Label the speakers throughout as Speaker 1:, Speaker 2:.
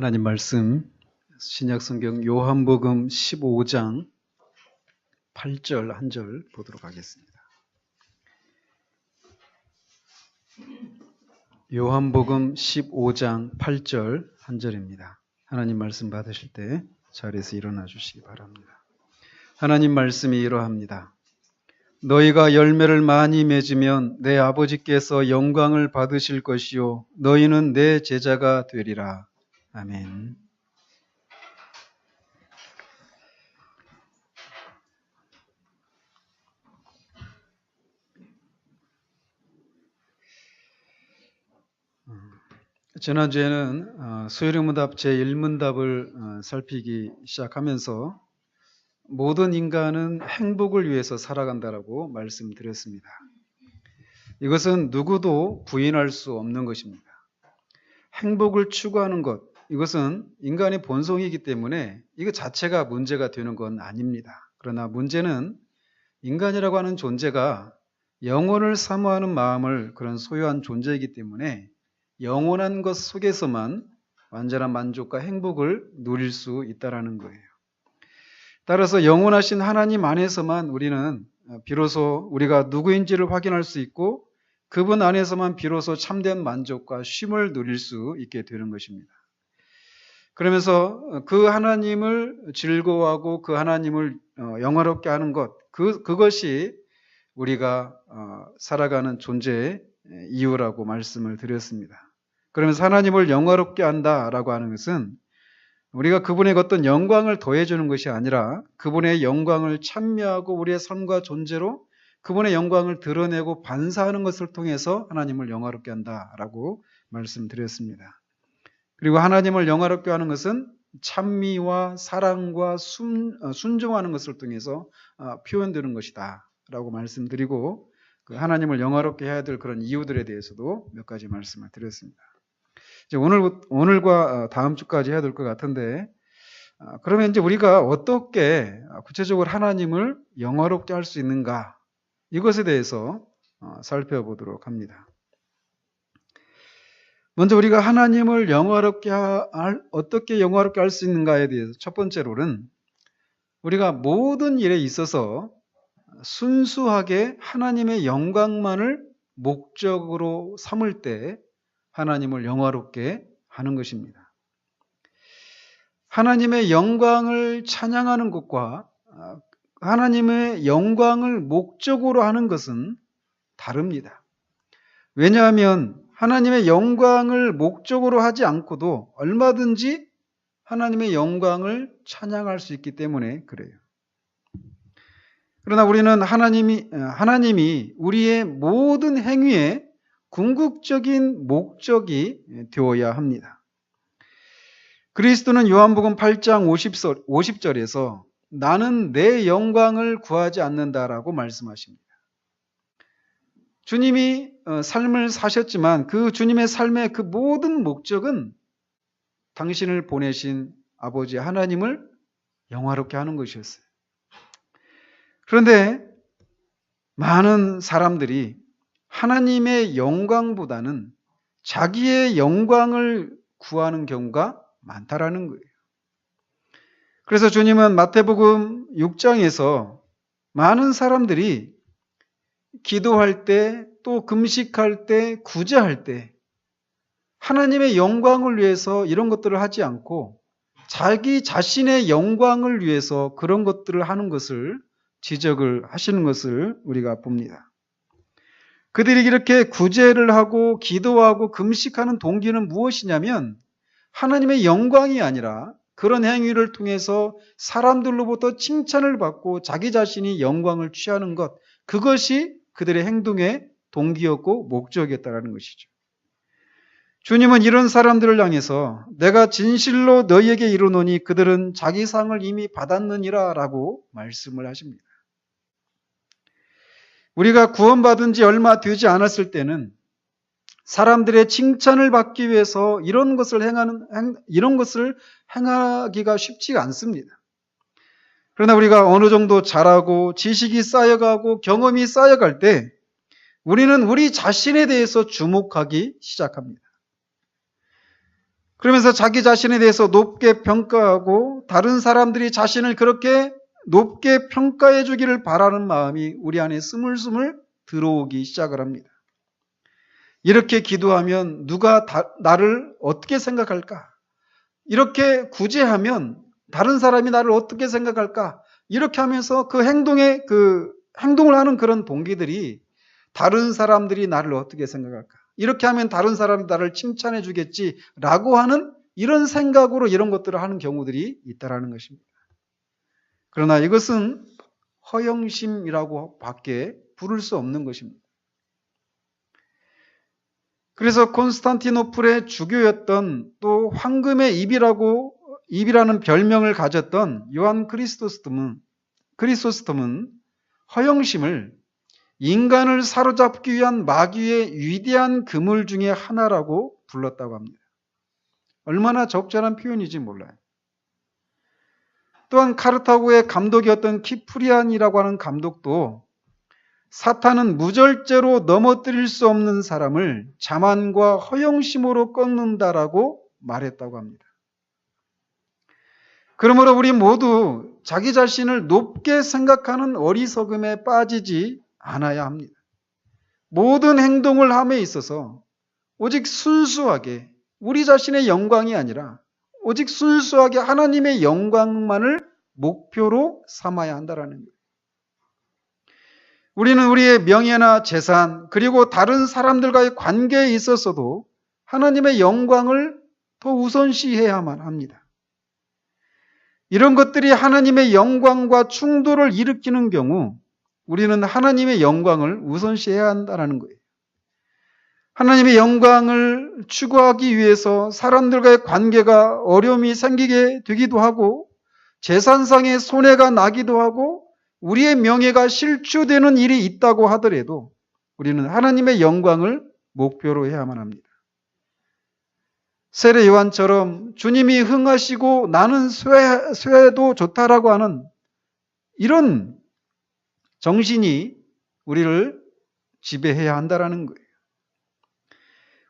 Speaker 1: 하나님 말씀 신약성경 요한복음 15장 8절 한 절 보도록 하겠습니다. 요한복음 15장 8절 한 절입니다. 하나님 말씀 받으실 때 자리에서 일어나 주시기 바랍니다. 하나님 말씀이 이러합니다. 너희가 열매를 많이 맺으면 내 아버지께서 영광을 받으실 것이요 너희는 내 제자가 되리라. 아멘. 지난주에는 수요일문답 제1문답을 살피기 시작하면서 모든 인간은 행복을 위해서 살아간다라고 말씀드렸습니다. 이것은 누구도 부인할 수 없는 것입니다. 행복을 추구하는 것, 이것은 인간의 본성이기 때문에 이것 자체가 문제가 되는 건 아닙니다. 그러나 문제는 인간이라고 하는 존재가 영혼을 사모하는 마음을 그런 소유한 존재이기 때문에 영원한 것 속에서만 완전한 만족과 행복을 누릴 수 있다는 거예요. 따라서 영원하신 하나님 안에서만 우리는 비로소 우리가 누구인지를 확인할 수 있고 그분 안에서만 비로소 참된 만족과 쉼을 누릴 수 있게 되는 것입니다. 그러면서 그 하나님을 즐거워하고 그 하나님을 영화롭게 하는 것, 그것이 우리가 살아가는 존재의 이유라고 말씀을 드렸습니다. 그러면서 하나님을 영화롭게 한다라고 하는 것은 우리가 그분의 어떤 영광을 더해주는 것이 아니라 그분의 영광을 찬미하고 우리의 삶과 존재로 그분의 영광을 드러내고 반사하는 것을 통해서 하나님을 영화롭게 한다라고 말씀드렸습니다. 그리고 하나님을 영화롭게 하는 것은 찬미와 사랑과 순종하는 것을 통해서 표현되는 것이다 라고 말씀드리고 그 하나님을 영화롭게 해야 될 그런 이유들에 대해서도 몇 가지 말씀을 드렸습니다. 이제 오늘과 다음 주까지 해야 될 것 같은데 그러면 이제 우리가 어떻게 구체적으로 하나님을 영화롭게 할 수 있는가 이것에 대해서 살펴보도록 합니다. 먼저 우리가 하나님을 어떻게 영화롭게 할 수 있는가에 대해서 첫 번째로는 우리가 모든 일에 있어서 순수하게 하나님의 영광만을 목적으로 삼을 때 하나님을 영화롭게 하는 것입니다. 하나님의 영광을 찬양하는 것과 하나님의 영광을 목적으로 하는 것은 다릅니다. 왜냐하면 하나님의 영광을 목적으로 하지 않고도 얼마든지 하나님의 영광을 찬양할 수 있기 때문에 그래요. 그러나 우리는 하나님이 우리의 모든 행위에 궁극적인 목적이 되어야 합니다. 그리스도는 요한복음 8장 50절에서 나는 내 영광을 구하지 않는다라고 말씀하십니다. 주님이 삶을 사셨지만 그 주님의 삶의 그 모든 목적은 당신을 보내신 아버지 하나님을 영화롭게 하는 것이었어요. 그런데 많은 사람들이 하나님의 영광보다는 자기의 영광을 구하는 경우가 많다라는 거예요. 그래서 주님은 마태복음 6장에서 많은 사람들이 기도할 때 또 금식할 때 구제할 때 하나님의 영광을 위해서 이런 것들을 하지 않고 자기 자신의 영광을 위해서 그런 것들을 하는 것을 지적을 하시는 것을 우리가 봅니다. 그들이 이렇게 구제를 하고 기도하고 금식하는 동기는 무엇이냐면 하나님의 영광이 아니라 그런 행위를 통해서 사람들로부터 칭찬을 받고 자기 자신이 영광을 취하는 것, 그것이 그들의 행동의 동기였고 목적이었다는 것이죠. 주님은 이런 사람들을 향해서 내가 진실로 너희에게 이르노니 그들은 자기 상을 이미 받았느니라 라고 말씀을 하십니다. 우리가 구원받은 지 얼마 되지 않았을 때는 사람들의 칭찬을 받기 위해서 이런 것을 행하기가 쉽지가 않습니다. 그러나 우리가 어느 정도 자라고 지식이 쌓여가고 경험이 쌓여갈 때 우리는 우리 자신에 대해서 주목하기 시작합니다. 그러면서 자기 자신에 대해서 높게 평가하고 다른 사람들이 자신을 그렇게 높게 평가해 주기를 바라는 마음이 우리 안에 스물스물 들어오기 시작을 합니다. 이렇게 기도하면 누가 나를 어떻게 생각할까? 이렇게 구제하면 다른 사람이 나를 어떻게 생각할까? 이렇게 하면서 그 행동을 하는 그런 동기들이 다른 사람들이 나를 어떻게 생각할까? 이렇게 하면 다른 사람이 나를 칭찬해 주겠지라고 하는 이런 생각으로 이런 것들을 하는 경우들이 있다라는 것입니다. 그러나 이것은 허영심이라고 밖에 부를 수 없는 것입니다. 그래서 콘스탄티노플의 주교였던 또 황금의 입이라는 별명을 가졌던 요한 크리소스톰은 허영심을 인간을 사로잡기 위한 마귀의 위대한 그물 중에 하나라고 불렀다고 합니다. 얼마나 적절한 표현인지 몰라요. 또한 카르타고의 감독이었던 키프리안이라고 하는 감독도 사탄은 무절제로 넘어뜨릴 수 없는 사람을 자만과 허영심으로 꺾는다라고 말했다고 합니다. 그러므로 우리 모두 자기 자신을 높게 생각하는 어리석음에 빠지지 않아야 합니다. 모든 행동을 함에 있어서 오직 순수하게 우리 자신의 영광이 아니라 오직 순수하게 하나님의 영광만을 목표로 삼아야 한다라는 거예요. 우리는 우리의 명예나 재산 그리고 다른 사람들과의 관계에 있어서도 하나님의 영광을 더 우선시해야만 합니다. 이런 것들이 하나님의 영광과 충돌을 일으키는 경우 우리는 하나님의 영광을 우선시해야 한다는 거예요. 하나님의 영광을 추구하기 위해서 사람들과의 관계가 어려움이 생기게 되기도 하고 재산상의 손해가 나기도 하고 우리의 명예가 실추되는 일이 있다고 하더라도 우리는 하나님의 영광을 목표로 해야만 합니다. 세례 요한처럼 주님이 흥하시고 나는 쇠도 좋다라고 하는 이런 정신이 우리를 지배해야 한다라는 거예요.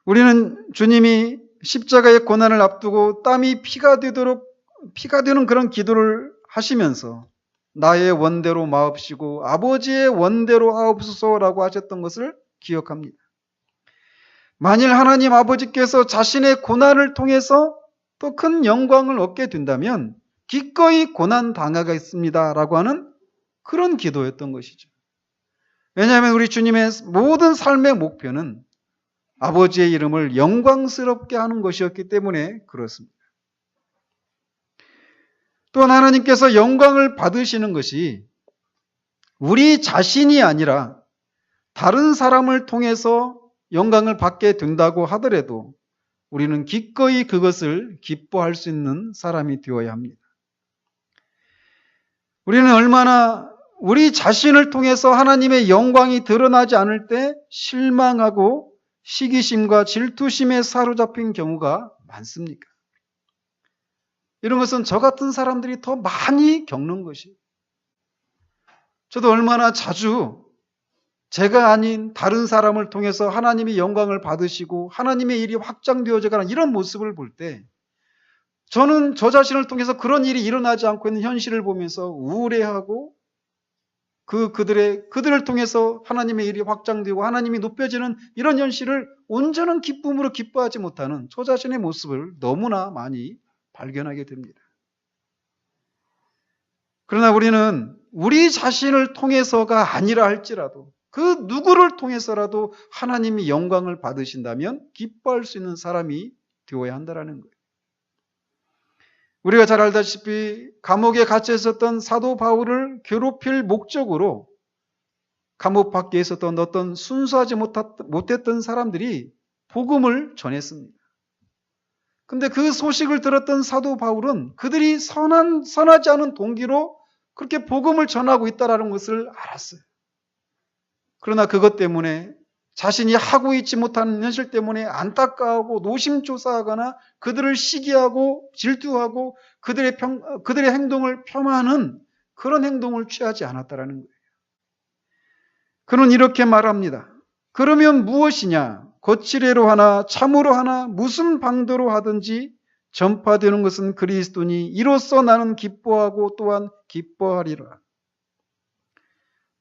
Speaker 1: 우리는 주님이 십자가의 고난을 앞두고 땀이 피가 되는 그런 기도를 하시면서 나의 원대로 마옵시고 아버지의 원대로 하옵소서라고 하셨던 것을 기억합니다. 만일 하나님 아버지께서 자신의 고난을 통해서 또 큰 영광을 얻게 된다면 기꺼이 고난 당하겠습니다라고 하는 그런 기도였던 것이죠. 왜냐하면 우리 주님의 모든 삶의 목표는 아버지의 이름을 영광스럽게 하는 것이었기 때문에 그렇습니다. 또한 하나님께서 영광을 받으시는 것이 우리 자신이 아니라 다른 사람을 통해서 영광을 받게 된다고 하더라도 우리는 기꺼이 그것을 기뻐할 수 있는 사람이 되어야 합니다. 우리는 얼마나 우리 자신을 통해서 하나님의 영광이 드러나지 않을 때 실망하고 시기심과 질투심에 사로잡힌 경우가 많습니까? 이런 것은 저 같은 사람들이 더 많이 겪는 것이에요. 저도 얼마나 자주 제가 아닌 다른 사람을 통해서 하나님의 영광을 받으시고 하나님의 일이 확장되어져 가는 이런 모습을 볼 때 저는 저 자신을 통해서 그런 일이 일어나지 않고 있는 현실을 보면서 우울해하고 그들을 통해서 하나님의 일이 확장되고 하나님이 높여지는 이런 현실을 온전한 기쁨으로 기뻐하지 못하는 저 자신의 모습을 너무나 많이 발견하게 됩니다. 그러나 우리는 우리 자신을 통해서가 아니라 할지라도 그 누구를 통해서라도 하나님이 영광을 받으신다면 기뻐할 수 있는 사람이 되어야 한다는 거예요. 우리가 잘 알다시피 감옥에 갇혀 있었던 사도 바울을 괴롭힐 목적으로 감옥 밖에 있었던 어떤 순수하지 못했던 사람들이 복음을 전했습니다. 근데 그 소식을 들었던 사도 바울은 그들이 선하지 않은 동기로 그렇게 복음을 전하고 있다는 것을 알았어요. 그러나 그것 때문에 자신이 하고 있지 못하는 현실 때문에 안타까워하고 노심초사하거나 그들을 시기하고 질투하고 그들의 행동을 폄하하는 그런 행동을 취하지 않았다는 거예요. 그는 이렇게 말합니다. 그러면 무엇이냐? 거칠애로 하나 참으로 하나 무슨 방도로 하든지 전파되는 것은 그리스도니 이로써 나는 기뻐하고 또한 기뻐하리라.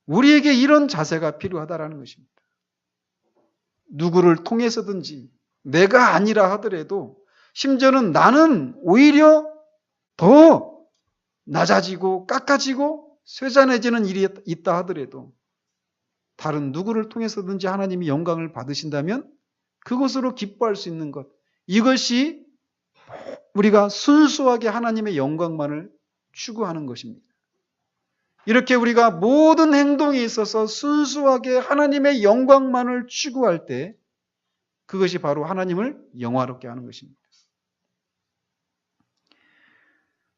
Speaker 1: 우리에게 이런 자세가 필요하다라는 것입니다. 누구를 통해서든지 내가 아니라 하더라도 심지어는 나는 오히려 더 낮아지고 깎아지고 쇠잔해지는 일이 있다 하더라도 다른 누구를 통해서든지 하나님이 영광을 받으신다면 그것으로 기뻐할 수 있는 것, 이것이 우리가 순수하게 하나님의 영광만을 추구하는 것입니다. 이렇게 우리가 모든 행동에 있어서 순수하게 하나님의 영광만을 추구할 때 그것이 바로 하나님을 영화롭게 하는 것입니다.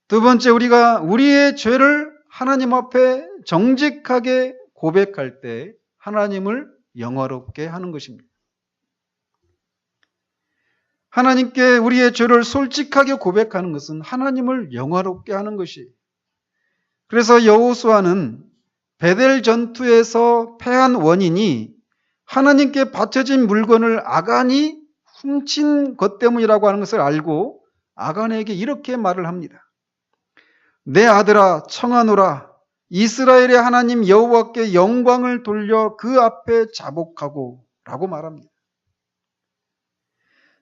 Speaker 1: 두 번째, 우리가 우리의 죄를 하나님 앞에 정직하게 고백할 때 하나님을 영화롭게 하는 것입니다. 하나님께 우리의 죄를 솔직하게 고백하는 것은 하나님을 영화롭게 하는 것이에요. 그래서 여호수아는 베델 전투에서 패한 원인이 하나님께 바쳐진 물건을 아간이 훔친 것 때문이라고 하는 것을 알고 아간에게 이렇게 말을 합니다. 내 아들아 청하노라. 이스라엘의 하나님 여호와께 영광을 돌려 그 앞에 자복하고 라고 말합니다.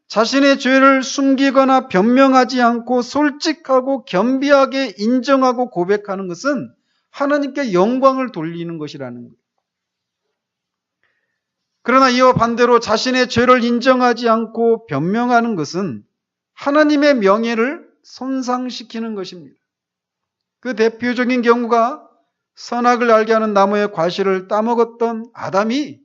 Speaker 1: 자신의 죄를 숨기거나 변명하지 않고 솔직하고 겸비하게 인정하고 고백하는 것은 하나님께 영광을 돌리는 것이라는 거예요. 그러나 이와 반대로 자신의 죄를 인정하지 않고 변명하는 것은 하나님의 명예를 손상시키는 것입니다. 그 대표적인 경우가 선악을 알게 하는 나무의 과실을 따먹었던 아담이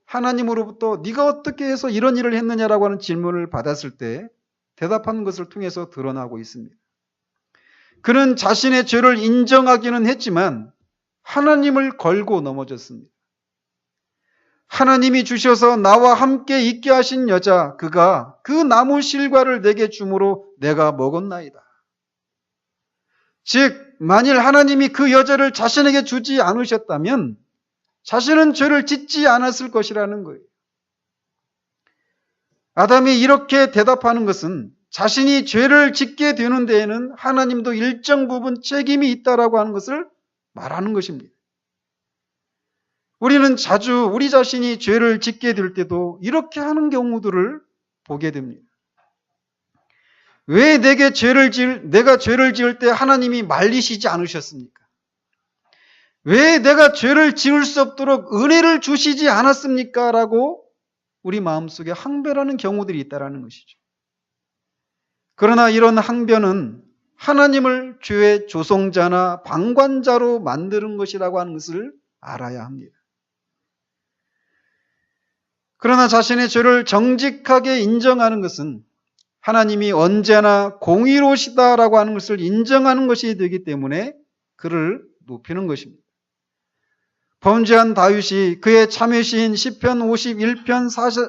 Speaker 1: 하나님으로부터 네가 어떻게 해서 이런 일을 했느냐라고 하는 질문을 받았을 때 대답하는 것을 통해서 드러나고 있습니다. 그는 자신의 죄를 인정하기는 했지만 하나님을 걸고 넘어졌습니다. 하나님이 주셔서 나와 함께 있게 하신 여자, 그가 그 나무 실과를 내게 주므로 내가 먹었나이다. 즉 만일 하나님이 그 여자를 자신에게 주지 않으셨다면 자신은 죄를 짓지 않았을 것이라는 거예요. 아담이 이렇게 대답하는 것은 자신이 죄를 짓게 되는 데에는 하나님도 일정 부분 책임이 있다라고 하는 것을 말하는 것입니다. 우리는 자주 우리 자신이 죄를 짓게 될 때도 이렇게 하는 경우들을 보게 됩니다. 왜 내가 죄를 지을 때 하나님이 말리시지 않으셨습니까? 왜 내가 죄를 지을 수 없도록 은혜를 주시지 않았습니까? 라고 우리 마음속에 항변하는 경우들이 있다는 것이죠. 그러나 이런 항변은 하나님을 죄의 조성자나 방관자로 만드는 것이라고 하는 것을 알아야 합니다. 그러나 자신의 죄를 정직하게 인정하는 것은 하나님이 언제나 공의로우시다라고 하는 것을 인정하는 것이 되기 때문에 그를 높이는 것입니다. 범죄한 다윗이 그의 참회시인 시편 51편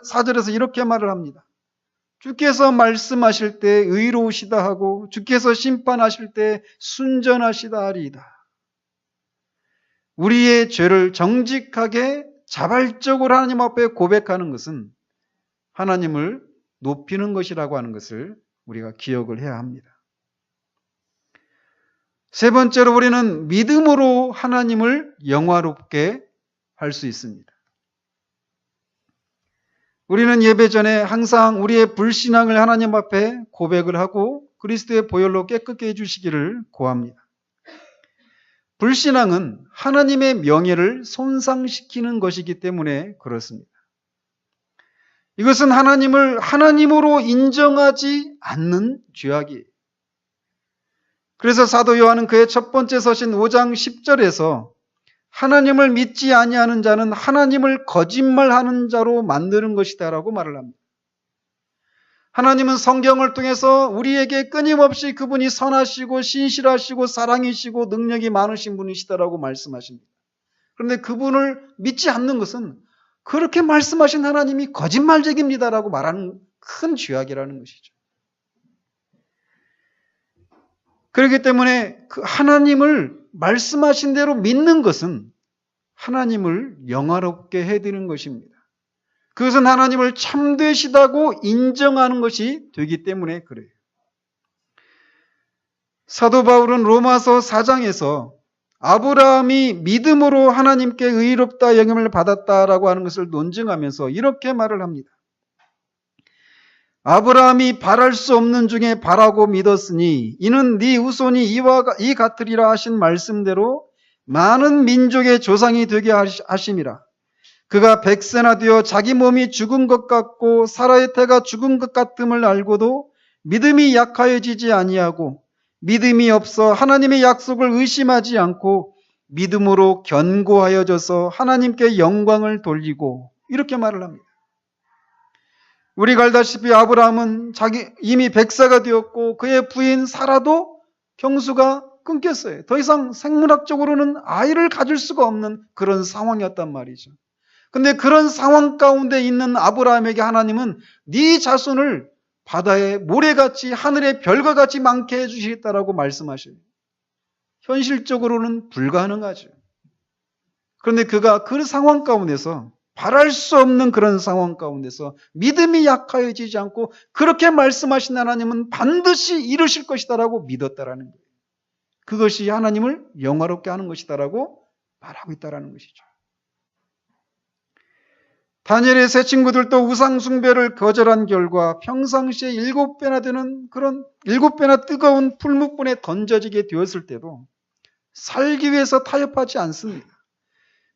Speaker 1: 4절에서 이렇게 말을 합니다. 주께서 말씀하실 때 의로우시다 하고 주께서 심판하실 때 순전하시다 하리이다. 우리의 죄를 정직하게 자발적으로 하나님 앞에 고백하는 것은 하나님을 높이는 것이라고 하는 것을 우리가 기억을 해야 합니다. 세 번째로 우리는 믿음으로 하나님을 영화롭게 할 수 있습니다. 우리는 예배 전에 항상 우리의 불신앙을 하나님 앞에 고백을 하고 그리스도의 보혈로 깨끗게 해주시기를 구합니다. 불신앙은 하나님의 명예를 손상시키는 것이기 때문에 그렇습니다. 이것은 하나님을 하나님으로 인정하지 않는 죄악이에요. 그래서 사도 요한은 그의 첫 번째 서신 5장 10절에서 하나님을 믿지 아니하는 자는 하나님을 거짓말하는 자로 만드는 것이다 라고 말을 합니다. 하나님은 성경을 통해서 우리에게 끊임없이 그분이 선하시고 신실하시고 사랑이시고 능력이 많으신 분이시다라고 말씀하십니다. 그런데 그분을 믿지 않는 것은 그렇게 말씀하신 하나님이 거짓말쟁입니다라고 말하는 큰 죄악이라는 것이죠. 그렇기 때문에 그 하나님을 말씀하신 대로 믿는 것은 하나님을 영화롭게 해드리는 것입니다. 그것은 하나님을 참되시다고 인정하는 것이 되기 때문에 그래요. 사도 바울은 로마서 4장에서 아브라함이 믿음으로 하나님께 의롭다 영임을 받았다라고 하는 것을 논증하면서 이렇게 말을 합니다. 아브라함이 바랄 수 없는 중에 바라고 믿었으니 이는 네 후손이 이 같으리라 하신 말씀대로 많은 민족의 조상이 되게 하심이라. 그가 100세나 되어 자기 몸이 죽은 것 같고 사라의 태가 죽은 것 같음을 알고도 믿음이 약하여지지 아니하고 믿음이 없어 하나님의 약속을 의심하지 않고 믿음으로 견고하여져서 하나님께 영광을 돌리고, 이렇게 말을 합니다. 우리가 알다시피 아브라함은 이미 100세가 되었고 그의 부인 사라도 경수가 끊겼어요. 더 이상 생물학적으로는 아이를 가질 수가 없는 그런 상황이었단 말이죠. 근데 그런 상황 가운데 있는 아브라함에게 하나님은 네 자손을 바다의 모래같이 하늘의 별과 같이 많게 해주시겠다라고 말씀하셔요. 현실적으로는 불가능하죠. 그런데 그가 그 상황 가운데서, 바랄 수 없는 그런 상황 가운데서 믿음이 약하여지지 않고 그렇게 말씀하신 하나님은 반드시 이루실 것이다라고 믿었다라는 거예요. 그것이 하나님을 영화롭게 하는 것이다라고 말하고 있다라는 것이죠. 다니엘의 세 친구들도 우상 숭배를 거절한 결과 평상시에 7배나 되는 그런 7배나 뜨거운 풀무불에 던져지게 되었을 때도 살기 위해서 타협하지 않습니다.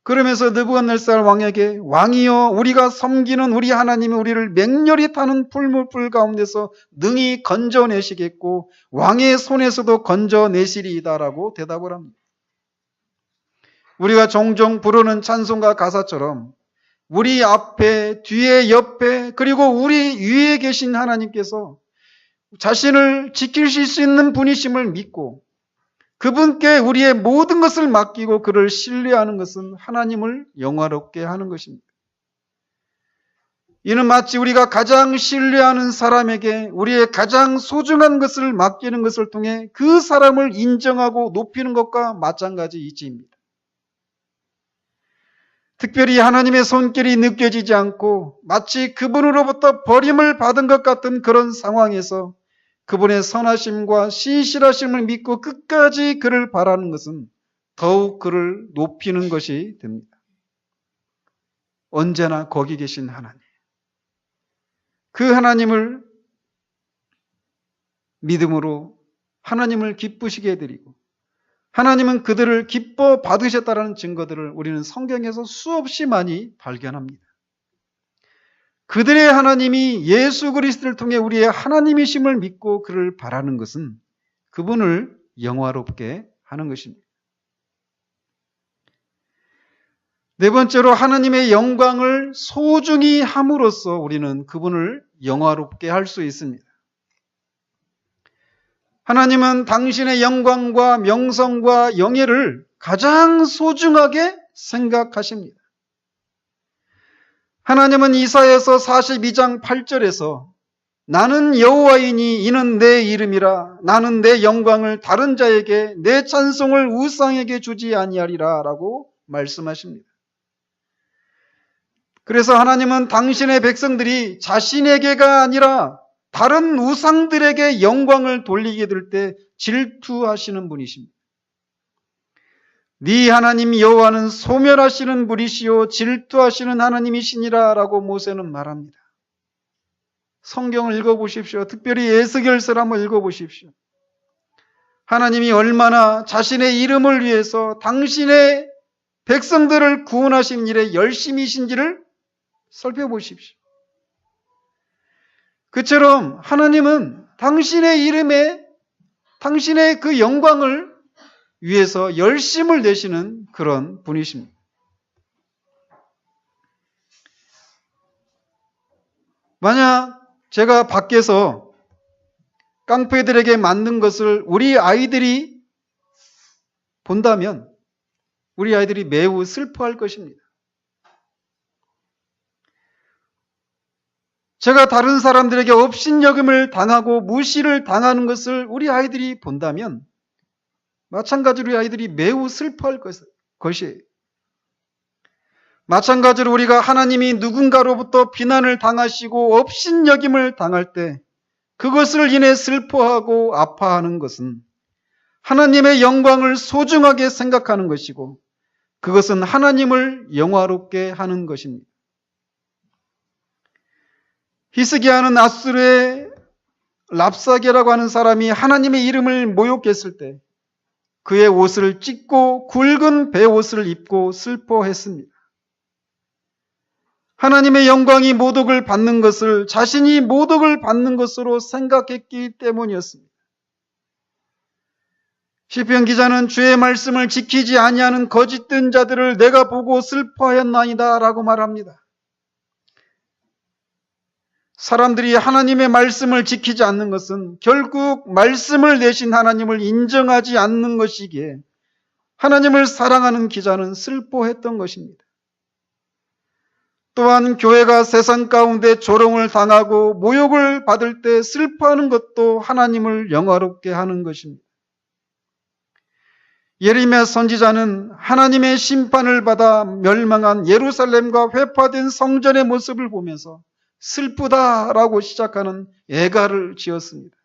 Speaker 1: 그러면서 느부갓네살 왕에게 왕이여 우리가 섬기는 우리 하나님이 우리를 맹렬히 타는 풀무불 가운데서 능히 건져내시겠고 왕의 손에서도 건져내시리이다라고 대답을 합니다. 우리가 종종 부르는 찬송가 가사처럼 우리 앞에, 뒤에, 옆에, 그리고 우리 위에 계신 하나님께서 자신을 지키실 수 있는 분이심을 믿고 그분께 우리의 모든 것을 맡기고 그를 신뢰하는 것은 하나님을 영화롭게 하는 것입니다. 이는 마치 우리가 가장 신뢰하는 사람에게 우리의 가장 소중한 것을 맡기는 것을 통해 그 사람을 인정하고 높이는 것과 마찬가지 이치입니다. 특별히 하나님의 손길이 느껴지지 않고 마치 그분으로부터 버림을 받은 것 같은 그런 상황에서 그분의 선하심과 신실하심을 믿고 끝까지 그를 바라는 것은 더욱 그를 높이는 것이 됩니다. 언제나 거기 계신 하나님, 그 하나님을 믿음으로 하나님을 기쁘시게 해드리고 하나님은 그들을 기뻐 받으셨다는 증거들을 우리는 성경에서 수없이 많이 발견합니다. 그들의 하나님이 예수 그리스도를 통해 우리의 하나님이심을 믿고 그를 바라는 것은 그분을 영화롭게 하는 것입니다. 네 번째로 하나님의 영광을 소중히 함으로써 우리는 그분을 영화롭게 할 수 있습니다. 하나님은 당신의 영광과 명성과 영예를 가장 소중하게 생각하십니다. 하나님은 이사야서 42장 8절에서 나는 여호와이니 이는 내 이름이라 나는 내 영광을 다른 자에게 내 찬송을 우상에게 주지 아니하리라 라고 말씀하십니다. 그래서 하나님은 당신의 백성들이 자신에게가 아니라 다른 우상들에게 영광을 돌리게 될 때 질투하시는 분이십니다. 네 하나님 여호와는 소멸하시는 분이시요 질투하시는 하나님이시니라 라고 모세는 말합니다. 성경을 읽어보십시오. 특별히 에스겔서를 한번 읽어보십시오. 하나님이 얼마나 자신의 이름을 위해서 당신의 백성들을 구원하신 일에 열심이신지를 살펴보십시오. 그처럼 하나님은 당신의 이름에 당신의 그 영광을 위해서 열심을 내시는 그런 분이십니다. 만약 제가 밖에서 깡패들에게 맞는 것을 우리 아이들이 본다면 우리 아이들이 매우 슬퍼할 것입니다. 제가 다른 사람들에게 업신여김을 당하고 무시를 당하는 것을 우리 아이들이 본다면 마찬가지로 우리 아이들이 매우 슬퍼할 것이에요. 마찬가지로 우리가 하나님이 누군가로부터 비난을 당하시고 업신여김을 당할 때 그것을 인해 슬퍼하고 아파하는 것은 하나님의 영광을 소중하게 생각하는 것이고 그것은 하나님을 영화롭게 하는 것입니다. 히스기야는 아수르의 랍사게라고 하는 사람이 하나님의 이름을 모욕했을 때 그의 옷을 찢고 굵은 베옷을 입고 슬퍼했습니다. 하나님의 영광이 모독을 받는 것을 자신이 모독을 받는 것으로 생각했기 때문이었습니다. 시편 기자는 주의 말씀을 지키지 아니하는 거짓된 자들을 내가 보고 슬퍼하였나이다 라고 말합니다. 사람들이 하나님의 말씀을 지키지 않는 것은 결국 말씀을 내신 하나님을 인정하지 않는 것이기에 하나님을 사랑하는 기자는 슬퍼했던 것입니다. 또한 교회가 세상 가운데 조롱을 당하고 모욕을 받을 때 슬퍼하는 것도 하나님을 영화롭게 하는 것입니다. 예레미야 선지자는 하나님의 심판을 받아 멸망한 예루살렘과 회파된 성전의 모습을 보면서 슬프다라고 시작하는 애가를 지었습니다.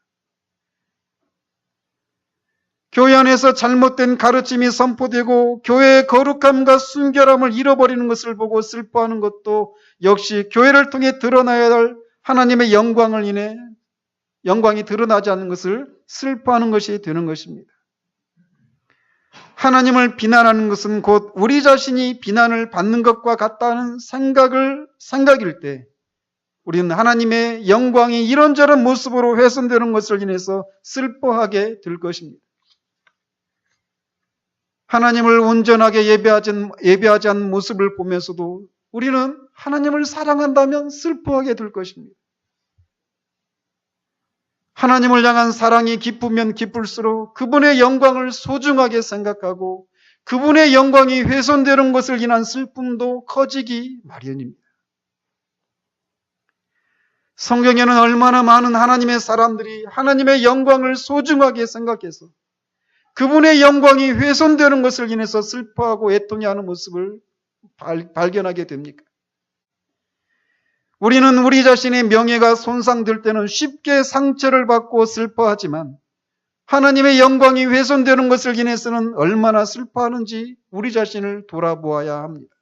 Speaker 1: 교회 안에서 잘못된 가르침이 선포되고 교회의 거룩함과 순결함을 잃어버리는 것을 보고 슬퍼하는 것도 역시 교회를 통해 드러나야 할 하나님의 영광이 드러나지 않는 것을 슬퍼하는 것이 되는 것입니다. 하나님을 비난하는 것은 곧 우리 자신이 비난을 받는 것과 같다는 생각일 때 우리는 하나님의 영광이 이런저런 모습으로 훼손되는 것을 인해서 슬퍼하게 될 것입니다. 하나님을 온전하게 예배하지 않는 모습을 보면서도 우리는 하나님을 사랑한다면 슬퍼하게 될 것입니다. 하나님을 향한 사랑이 기쁘면 기쁠수록 그분의 영광을 소중하게 생각하고 그분의 영광이 훼손되는 것을 인한 슬픔도 커지기 마련입니다. 성경에는 얼마나 많은 하나님의 사람들이 하나님의 영광을 소중하게 생각해서 그분의 영광이 훼손되는 것을 인해서 슬퍼하고 애통해하는 모습을 발견하게 됩니까? 우리는 우리 자신의 명예가 손상될 때는 쉽게 상처를 받고 슬퍼하지만 하나님의 영광이 훼손되는 것을 인해서는 얼마나 슬퍼하는지 우리 자신을 돌아보아야 합니다.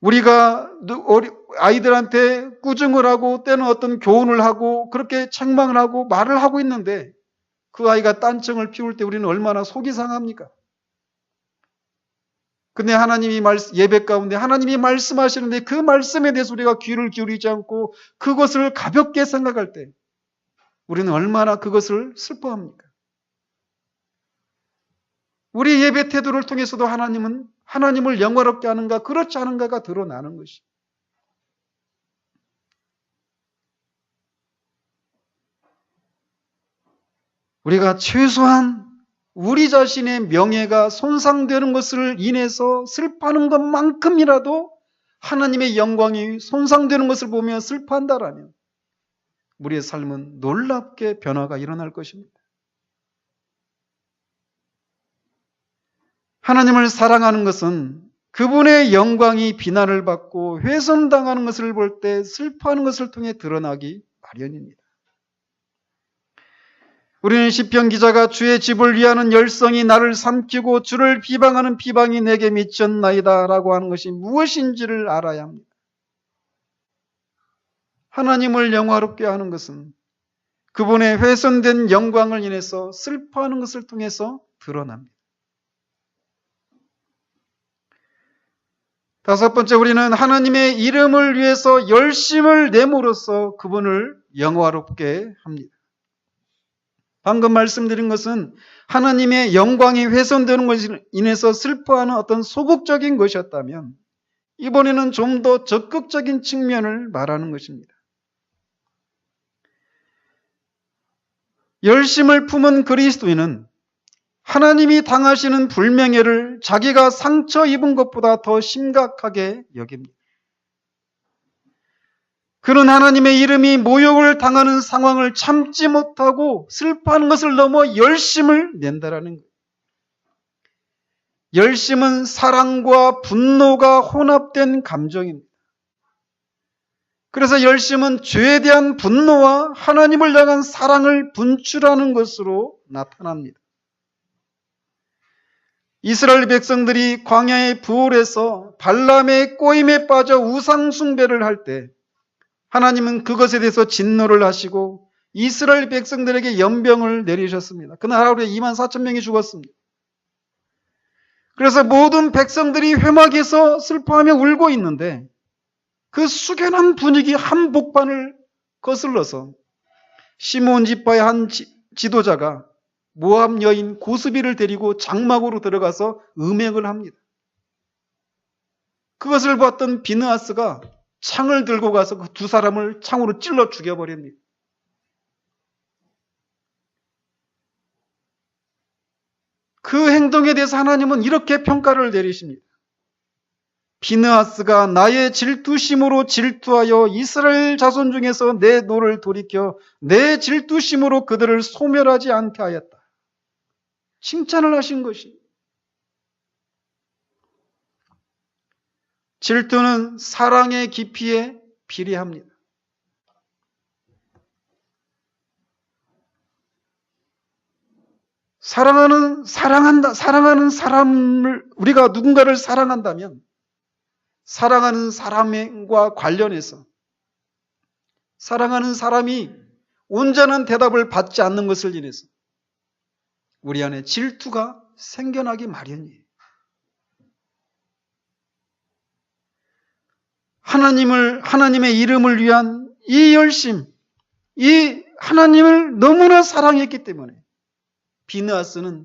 Speaker 1: 우리가 아이들한테 꾸중을 하고 때는 어떤 교훈을 하고 그렇게 책망을 하고 말을 하고 있는데 그 아이가 딴청을 피울 때 우리는 얼마나 속이 상합니까? 근데 예배 가운데 하나님이 말씀하시는데 그 말씀에 대해서 우리가 귀를 기울이지 않고 그것을 가볍게 생각할 때 우리는 얼마나 그것을 슬퍼합니까? 우리 예배 태도를 통해서도 하나님을 영화롭게 하는가 그렇지 않은가가 드러나는 것이. 우리가 최소한 우리 자신의 명예가 손상되는 것을 인해서 슬퍼하는 것만큼이라도 하나님의 영광이 손상되는 것을 보며 슬퍼한다라면 우리의 삶은 놀랍게 변화가 일어날 것입니다. 하나님을 사랑하는 것은 그분의 영광이 비난을 받고 훼손당하는 것을 볼 때 슬퍼하는 것을 통해 드러나기 마련입니다. 우리는 시편 기자가 주의 집을 위하는 열성이 나를 삼키고 주를 비방하는 비방이 내게 미쳤나이다 라고 하는 것이 무엇인지를 알아야 합니다. 하나님을 영화롭게 하는 것은 그분의 훼손된 영광을 인해서 슬퍼하는 것을 통해서 드러납니다. 다섯 번째, 우리는 하나님의 이름을 위해서 열심을 내므로써 그분을 영화롭게 합니다. 방금 말씀드린 것은 하나님의 영광이 훼손되는 것으로 인해서 슬퍼하는 어떤 소극적인 것이었다면 이번에는 좀 더 적극적인 측면을 말하는 것입니다. 열심을 품은 그리스도인은 하나님이 당하시는 불명예를 자기가 상처 입은 것보다 더 심각하게 여깁니다. 그는 하나님의 이름이 모욕을 당하는 상황을 참지 못하고 슬퍼하는 것을 넘어 열심을 낸다라는 거예요. 열심은 사랑과 분노가 혼합된 감정입니다. 그래서 열심은 죄에 대한 분노와 하나님을 향한 사랑을 분출하는 것으로 나타납니다. 이스라엘 백성들이 광야의 부올에서 발람의 꼬임에 빠져 우상 숭배를 할 때 하나님은 그것에 대해서 진노를 하시고 이스라엘 백성들에게 연병을 내리셨습니다. 그날 하루에 24,000명이 죽었습니다. 그래서 모든 백성들이 회막에서 슬퍼하며 울고 있는데 그 숙연한 분위기 한복판을 거슬러서 시므온 지파의 한 지도자가 모압 여인 고스비를 데리고 장막으로 들어가서 음행을 합니다. 그것을 봤던 비느하스가 창을 들고 가서 그 두 사람을 창으로 찔러 죽여버립니다. 그 행동에 대해서 하나님은 이렇게 평가를 내리십니다. 비느하스가 나의 질투심으로 질투하여 이스라엘 자손 중에서 내 노를 돌이켜 내 질투심으로 그들을 소멸하지 않게 하였다. 칭찬을 하신 것이. 질투는 사랑의 깊이에 비례합니다. 사랑하는 사람을, 우리가 누군가를 사랑한다면 사랑하는 사람과 관련해서 사랑하는 사람이 온전한 대답을 받지 않는 것을 인해서 우리 안에 질투가 생겨나기 마련이에요. 하나님의 이름을 위한 이 열심, 이 하나님을 너무나 사랑했기 때문에 비느하스는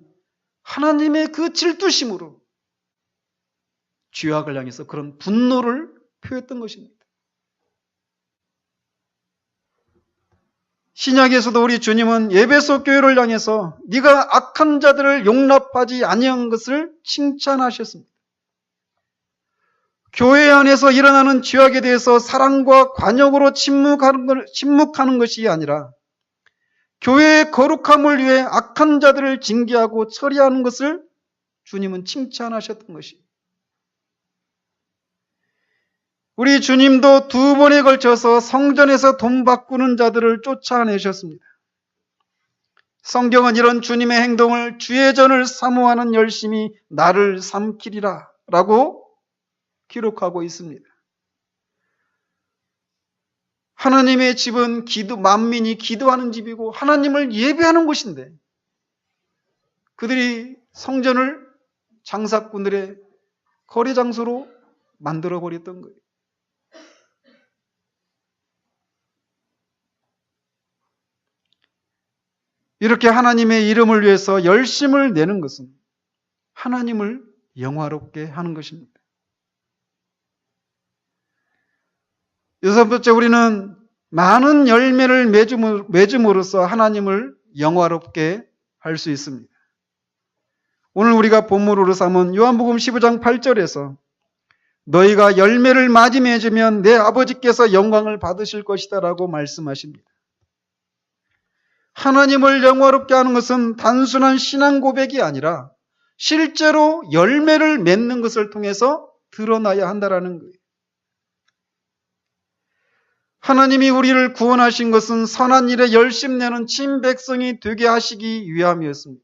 Speaker 1: 하나님의 그 질투심으로 죄악을 향해서 그런 분노를 표했던 것입니다. 신약에서도 우리 주님은 에베소 교회를 향해서 네가 악한 자들을 용납하지 아니한 것을 칭찬하셨습니다. 교회 안에서 일어나는 죄악에 대해서 사랑과 관용으로 침묵하는 것이 아니라 교회의 거룩함을 위해 악한 자들을 징계하고 처리하는 것을 주님은 칭찬하셨던 것입니다. 우리 주님도 2번에 걸쳐서 성전에서 돈 바꾸는 자들을 쫓아내셨습니다. 성경은 이런 주님의 행동을 주의 전을 사모하는 열심이 나를 삼키리라 라고 기록하고 있습니다. 하나님의 집은 만민이 기도하는 집이고 하나님을 예배하는 곳인데 그들이 성전을 장사꾼들의 거래 장소로 만들어 버렸던 거예요. 이렇게 하나님의 이름을 위해서 열심을 내는 것은 하나님을 영화롭게 하는 것입니다. 6번째, 우리는 많은 열매를 맺음으로써 하나님을 영화롭게 할 수 있습니다. 오늘 우리가 본문으로 삼은 요한복음 15장 8절에서 너희가 열매를 많이 맺으면 내 아버지께서 영광을 받으실 것이다 라고 말씀하십니다. 하나님을 영화롭게 하는 것은 단순한 신앙 고백이 아니라 실제로 열매를 맺는 것을 통해서 드러나야 한다는 거예요. 하나님이 우리를 구원하신 것은 선한 일에 열심내는 친백성이 되게 하시기 위함이었습니다.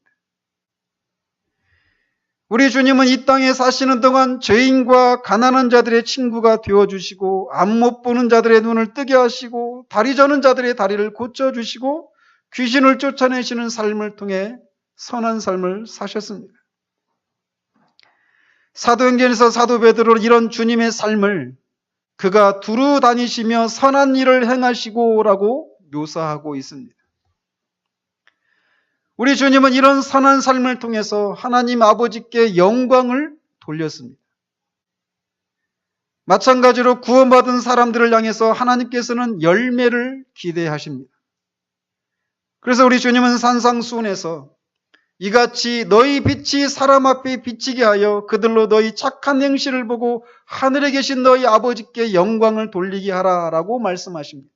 Speaker 1: 우리 주님은 이 땅에 사시는 동안 죄인과 가난한 자들의 친구가 되어주시고 앞 못 보는 자들의 눈을 뜨게 하시고 다리 저는 자들의 다리를 고쳐주시고 귀신을 쫓아내시는 삶을 통해 선한 삶을 사셨습니다. 사도행전에서 사도 베드로는 이런 주님의 삶을 그가 두루 다니시며 선한 일을 행하시고라고 묘사하고 있습니다. 우리 주님은 이런 선한 삶을 통해서 하나님 아버지께 영광을 돌렸습니다. 마찬가지로 구원받은 사람들을 향해서 하나님께서는 열매를 기대하십니다. 그래서 우리 주님은 산상수훈에서 이같이 너희 빛이 사람 앞에 비치게 하여 그들로 너희 착한 행실을 보고 하늘에 계신 너희 아버지께 영광을 돌리게 하라라고 말씀하십니다.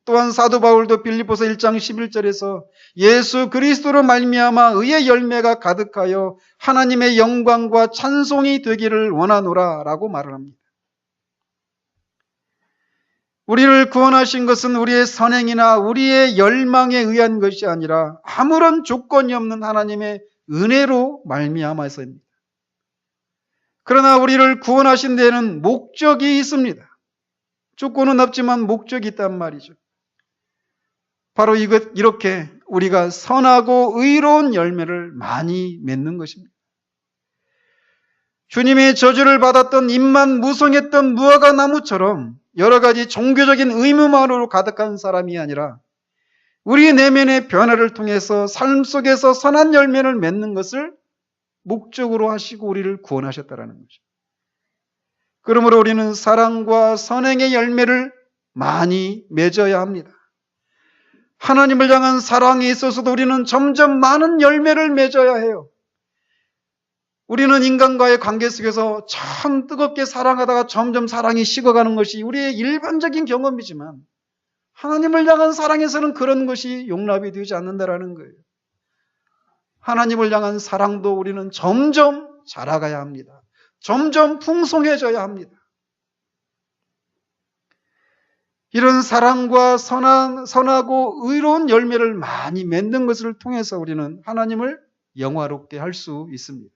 Speaker 1: 또한 사도 바울도 빌립보서 1장 11절에서 예수 그리스도로 말미암아 의의 열매가 가득하여 하나님의 영광과 찬송이 되기를 원하노라 라고 말을 합니다. 우리를 구원하신 것은 우리의 선행이나 우리의 열망에 의한 것이 아니라 아무런 조건이 없는 하나님의 은혜로 말미암아서입니다. 그러나 우리를 구원하신 데에는 목적이 있습니다. 조건은 없지만 목적이 있단 말이죠. 바로 이렇게 우리가 선하고 의로운 열매를 많이 맺는 것입니다. 주님의 저주를 받았던 입만 무성했던 무화과 나무처럼 여러 가지 종교적인 의무만으로 가득한 사람이 아니라 우리 내면의 변화를 통해서 삶 속에서 선한 열매를 맺는 것을 목적으로 하시고 우리를 구원하셨다는 거죠. 그러므로 우리는 사랑과 선행의 열매를 많이 맺어야 합니다. 하나님을 향한 사랑에 있어서도 우리는 점점 많은 열매를 맺어야 해요. 우리는 인간과의 관계 속에서 참 뜨겁게 사랑하다가 점점 사랑이 식어가는 것이 우리의 일반적인 경험이지만 하나님을 향한 사랑에서는 그런 것이 용납이 되지 않는다라는 거예요. 하나님을 향한 사랑도 우리는 점점 자라가야 합니다. 점점 풍성해져야 합니다. 이런 사랑과 선하고 의로운 열매를 많이 맺는 것을 통해서 우리는 하나님을 영화롭게 할 수 있습니다.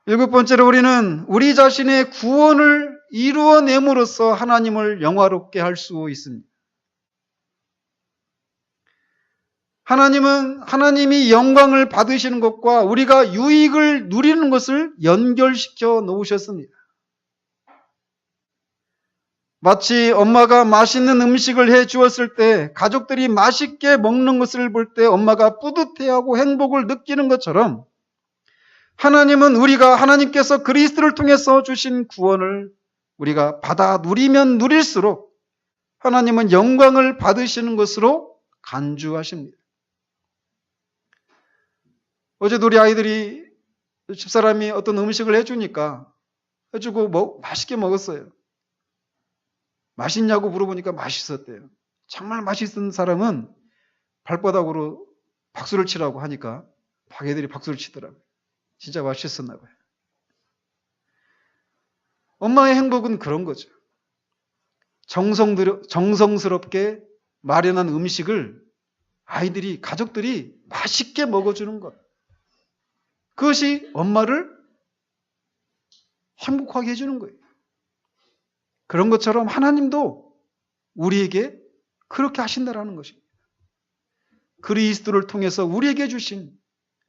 Speaker 1: 7번째로 우리는 우리 자신의 구원을 이루어냄으로써 하나님을 영화롭게 할 수 있습니다. 하나님은 하나님이 영광을 받으시는 것과 우리가 유익을 누리는 것을 연결시켜 놓으셨습니다. 마치 엄마가 맛있는 음식을 해 주었을 때 가족들이 맛있게 먹는 것을 볼 때 엄마가 뿌듯해하고 행복을 느끼는 것처럼 하나님은 우리가 하나님께서 그리스도를 통해서 주신 구원을 우리가 받아 누리면 누릴수록 하나님은 영광을 받으시는 것으로 간주하십니다. 어제도 우리 아이들이 집사람이 어떤 음식을 해주고 맛있게 먹었어요. 맛있냐고 물어보니까 맛있었대요. 정말 맛있는 사람은 발바닥으로 박수를 치라고 하니까 애들이 박수를 치더라고요. 진짜 맛있었나 봐요. 엄마의 행복은 그런 거죠. 정성스럽게 마련한 음식을 가족들이 맛있게 먹어주는 것. 그것이 엄마를 행복하게 해주는 거예요. 그런 것처럼 하나님도 우리에게 그렇게 하신다라는 것입니다. 그리스도를 통해서 우리에게 주신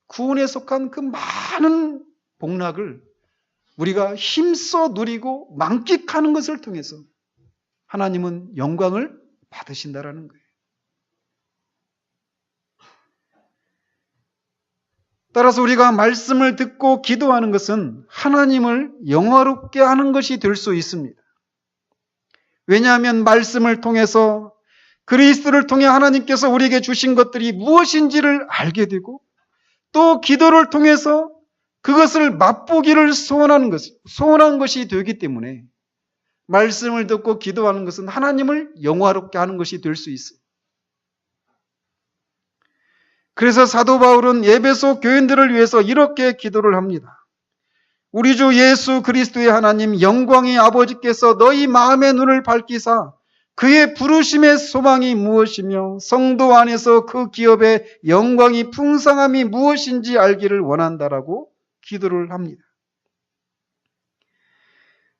Speaker 1: 구원에 속한 그 많은 복락을 우리가 힘써 누리고 만끽하는 것을 통해서 하나님은 영광을 받으신다라는 거예요. 따라서 우리가 말씀을 듣고 기도하는 것은 하나님을 영화롭게 하는 것이 될 수 있습니다. 왜냐하면 말씀을 통해서 그리스도를 통해 하나님께서 우리에게 주신 것들이 무엇인지를 알게 되고 또 기도를 통해서 그것을 맛보기를 소원한 것이 되기 때문에 말씀을 듣고 기도하는 것은 하나님을 영화롭게 하는 것이 될 수 있어요. 그래서 사도 바울은 에베소 교인들을 위해서 이렇게 기도를 합니다. 우리 주 예수 그리스도의 하나님 영광의 아버지께서 너희 마음의 눈을 밝히사 그의 부르심의 소망이 무엇이며 성도 안에서 그 기업의 영광이 풍성함이 무엇인지 알기를 원한다라고 기도를 합니다.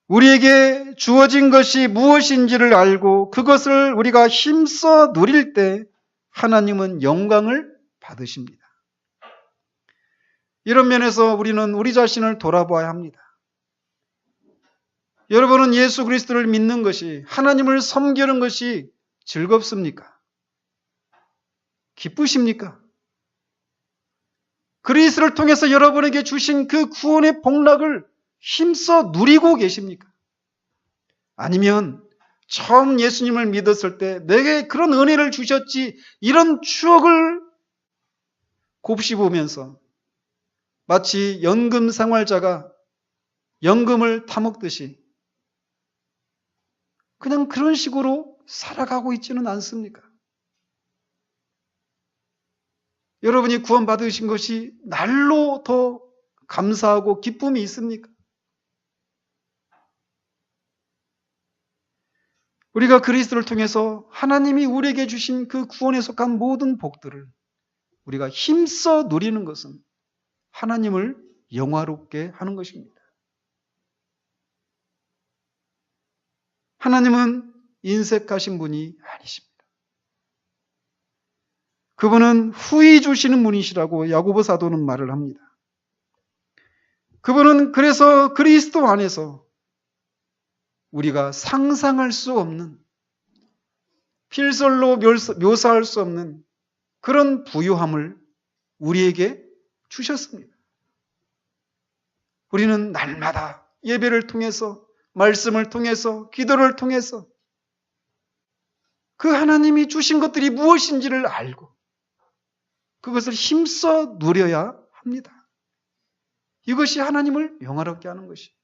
Speaker 1: 우리에게 주어진 것이 무엇인지를 알고 그것을 우리가 힘써 누릴 때 하나님은 영광을 받으십니다. 이런 면에서 우리는 우리 자신을 돌아봐야 합니다. 여러분은 예수 그리스도를 믿는 것이, 하나님을 섬기는 것이 즐겁습니까? 기쁘십니까? 그리스도를 통해서 여러분에게 주신 그 구원의 복락을 힘써 누리고 계십니까? 아니면 처음 예수님을 믿었을 때 내게 그런 은혜를 주셨지, 이런 추억을 곱씹으면서 마치 연금 생활자가 연금을 타먹듯이 그냥 그런 식으로 살아가고 있지는 않습니까? 여러분이 구원받으신 것이 날로 더 감사하고 기쁨이 있습니까? 우리가 그리스도를 통해서 하나님이 우리에게 주신 그 구원에 속한 모든 복들을 우리가 힘써 누리는 것은 하나님을 영화롭게 하는 것입니다. 하나님은 인색하신 분이 아니십니다. 그분은 후히 주시는 분이시라고 야고보 사도는 말을 합니다. 그분은 그래서 그리스도 안에서 우리가 상상할 수 없는, 필설로 묘사할 수 없는 그런 부유함을 우리에게 주셨습니다. 우리는 날마다 예배를 통해서, 말씀을 통해서, 기도를 통해서 그 하나님이 주신 것들이 무엇인지를 알고 그것을 힘써 누려야 합니다. 이것이 하나님을 영화롭게 하는 것이.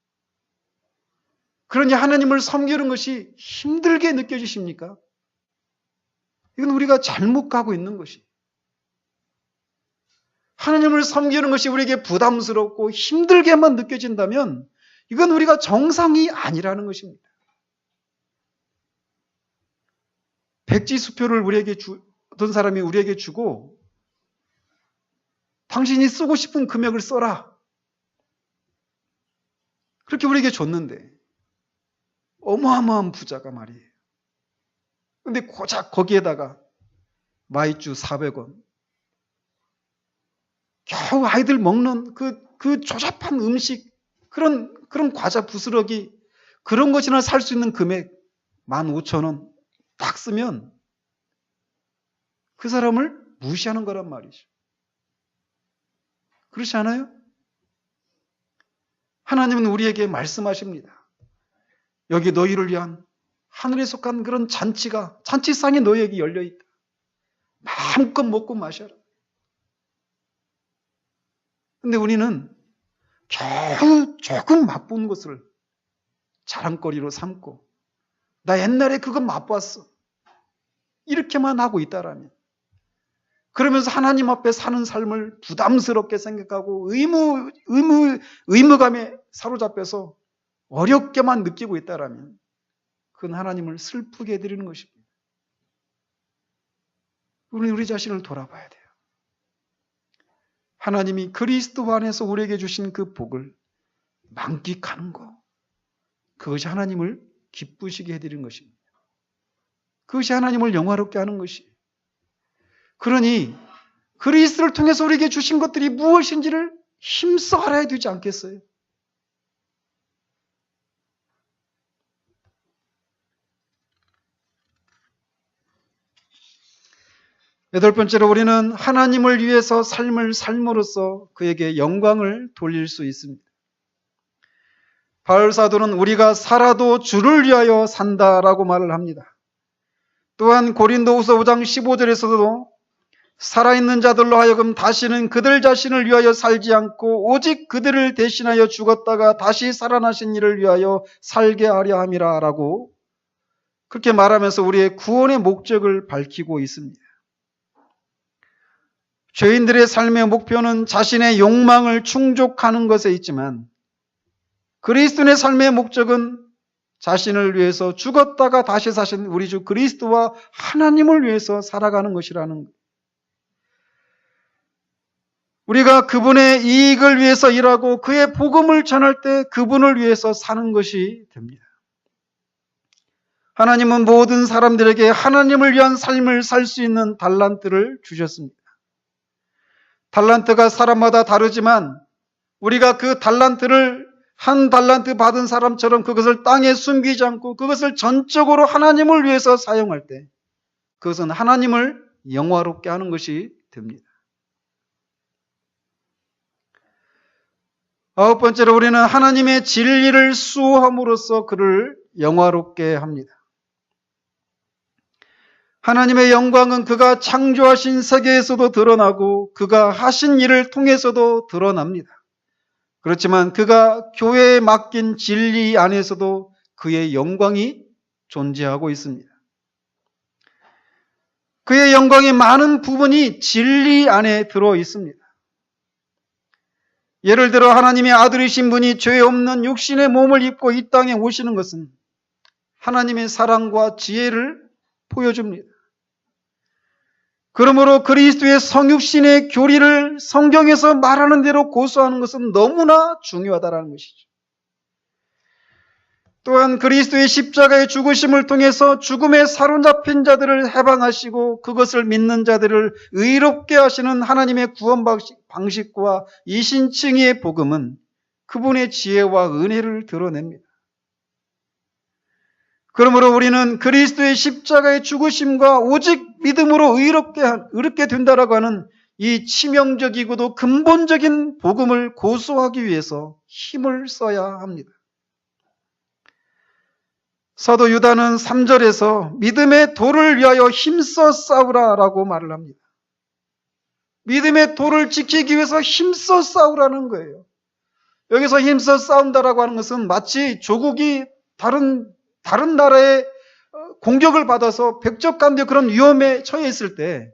Speaker 1: 그러니 하나님을 섬기는 것이 힘들게 느껴지십니까? 이건 우리가 잘못 가고 있는 것이. 하나님을 섬기는 것이 우리에게 부담스럽고 힘들게만 느껴진다면 이건 우리가 정상이 아니라는 것입니다. 백지수표를 어떤 사람이 우리에게 주고 당신이 쓰고 싶은 금액을 써라. 그렇게 우리에게 줬는데 어마어마한 부자가 말이에요. 근데 고작 거기에다가 마이쮸 400원, 겨우 아이들 먹는 그 조잡한 음식, 그런 과자 부스러기, 그런 것이나 살 수 있는 금액 15,000원 딱 쓰면 그 사람을 무시하는 거란 말이죠. 그렇지 않아요? 하나님은 우리에게 말씀하십니다. 여기 너희를 위한 하늘에 속한 그런 잔치상이 너희에게 열려있다. 마음껏 먹고 마셔라. 근데 우리는 겨우 조금 맛본 것을 자랑거리로 삼고 나 옛날에 그거 맛봤어. 이렇게만 하고 있다라면, 그러면서 하나님 앞에 사는 삶을 부담스럽게 생각하고 의무감에 사로잡혀서 어렵게만 느끼고 있다라면 그건 하나님을 슬프게 해드리는 것입니다. 우리 자신을 돌아봐야 돼요. 하나님이 그리스도 안에서 우리에게 주신 그 복을 만끽하는 것, 그것이 하나님을 기쁘시게 해드리는 것입니다. 그것이 하나님을 영화롭게 하는 것이. 그러니 그리스도를 통해서 우리에게 주신 것들이 무엇인지를 힘써 알아야 되지 않겠어요? 여덟 번째로 우리는 하나님을 위해서 삶을 삶으로써 그에게 영광을 돌릴 수 있습니다. 바울 사도는 우리가 살아도 주를 위하여 산다라고 말을 합니다. 또한 고린도후서 5장 15절에서도 살아있는 자들로 하여금 다시는 그들 자신을 위하여 살지 않고 오직 그들을 대신하여 죽었다가 다시 살아나신 이를 위하여 살게 하려 함이라 라고 그렇게 말하면서 우리의 구원의 목적을 밝히고 있습니다. 죄인들의 삶의 목표는 자신의 욕망을 충족하는 것에 있지만 그리스도인의 삶의 목적은 자신을 위해서 죽었다가 다시 사신 우리 주 그리스도와 하나님을 위해서 살아가는 것이라는 것. 우리가 그분의 이익을 위해서 일하고 그의 복음을 전할 때 그분을 위해서 사는 것이 됩니다. 하나님은 모든 사람들에게 하나님을 위한 삶을 살 수 있는 달란트를 주셨습니다. 달란트가 사람마다 다르지만 우리가 그 달란트를 한 달란트 받은 사람처럼 그것을 땅에 숨기지 않고 그것을 전적으로 하나님을 위해서 사용할 때 그것은 하나님을 영화롭게 하는 것이 됩니다. 아홉 번째로 우리는 하나님의 진리를 수호함으로써 그를 영화롭게 합니다. 하나님의 영광은 그가 창조하신 세계에서도 드러나고 그가 하신 일을 통해서도 드러납니다. 그렇지만 그가 교회에 맡긴 진리 안에서도 그의 영광이 존재하고 있습니다. 그의 영광의 많은 부분이 진리 안에 들어 있습니다. 예를 들어 하나님의 아들이신 분이 죄 없는 육신의 몸을 입고 이 땅에 오시는 것은 하나님의 사랑과 지혜를 보여줍니다. 그러므로 그리스도의 성육신의 교리를 성경에서 말하는 대로 고수하는 것은 너무나 중요하다는 것이죠. 또한 그리스도의 십자가의 죽으심을 통해서 죽음에 사로잡힌 자들을 해방하시고 그것을 믿는 자들을 의롭게 하시는 하나님의 구원 방식과 이신칭의의 복음은 그분의 지혜와 은혜를 드러냅니다. 그러므로 우리는 그리스도의 십자가의 죽으심과 오직 믿음으로 의롭게 된다라고 하는 이 치명적이고도 근본적인 복음을 고수하기 위해서 힘을 써야 합니다. 사도 유다는 3절에서 믿음의 도를 위하여 힘써 싸우라라고 말을 합니다. 믿음의 도를 지키기 위해서 힘써 싸우라는 거예요. 여기서 힘써 싸운다라고 하는 것은 마치 조국이 다른 나라의 공격을 받아서 백적간대 그런 위험에 처해 있을 때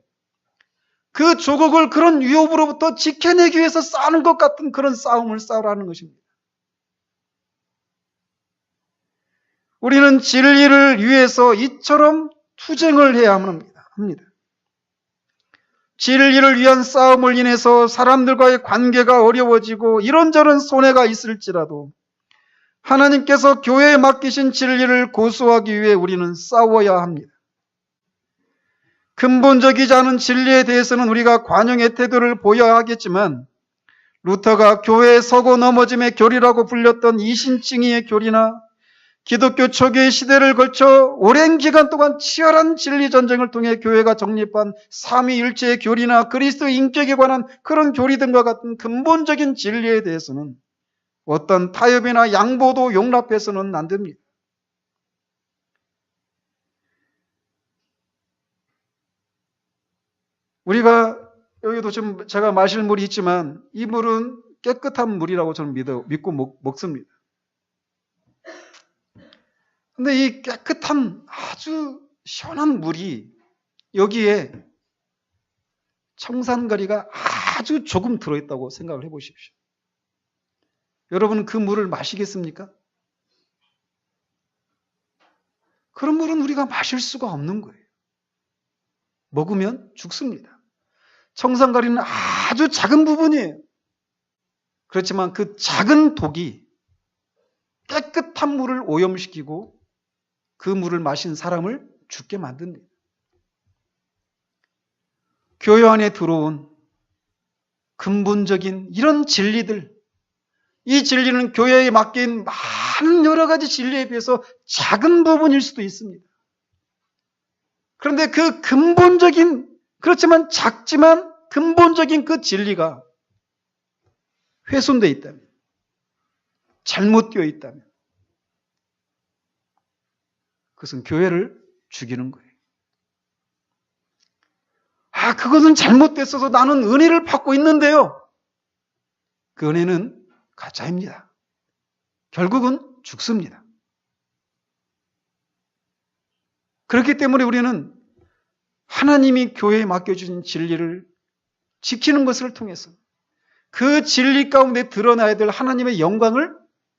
Speaker 1: 그 조국을 그런 위협으로부터 지켜내기 위해서 싸우는 것 같은 그런 싸움을 싸우라는 것입니다. 우리는 진리를 위해서 이처럼 투쟁을 해야 합니다. 진리를 위한 싸움을 인해서 사람들과의 관계가 어려워지고 이런저런 손해가 있을지라도 하나님께서 교회에 맡기신 진리를 고수하기 위해 우리는 싸워야 합니다. 근본적이지 않은 진리에 대해서는 우리가 관용의 태도를 보여야 하겠지만 루터가 교회에 서고 넘어짐의 교리라고 불렸던 이신칭의의 교리나 기독교 초기의 시대를 거쳐 오랜 기간 동안 치열한 진리 전쟁을 통해 교회가 정립한 삼위일체의 교리나 그리스도의 인격에 관한 그런 교리 등과 같은 근본적인 진리에 대해서는 어떤 타협이나 양보도 용납해서는 안 됩니다. 우리가 여기도 지금 제가 마실 물이 있지만 이 물은 깨끗한 물이라고 저는 믿고 먹습니다. 근데 이 깨끗한 아주 시원한 물이 여기에 청산가리가 아주 조금 들어있다고 생각을 해보십시오. 여러분 그 물을 마시겠습니까? 그런 물은 우리가 마실 수가 없는 거예요. 먹으면 죽습니다. 청산가리는 아주 작은 부분이에요. 그렇지만 그 작은 독이 깨끗한 물을 오염시키고 그 물을 마신 사람을 죽게 만듭니다. 교회 안에 들어온 근본적인 이런 진리들, 이 진리는 교회에 맡긴 많은 여러 가지 진리에 비해서 작은 부분일 수도 있습니다. 그런데 그 근본적인, 그렇지만 작지만 근본적인 그 진리가 훼손되어 있다면, 잘못되어 있다면 그것은 교회를 죽이는 거예요. 그것은 잘못됐어서 나는 은혜를 받고 있는데요. 그 은혜는 가짜입니다. 결국은 죽습니다. 그렇기 때문에 우리는 하나님이 교회에 맡겨주신 진리를 지키는 것을 통해서 그 진리 가운데 드러나야 될 하나님의 영광을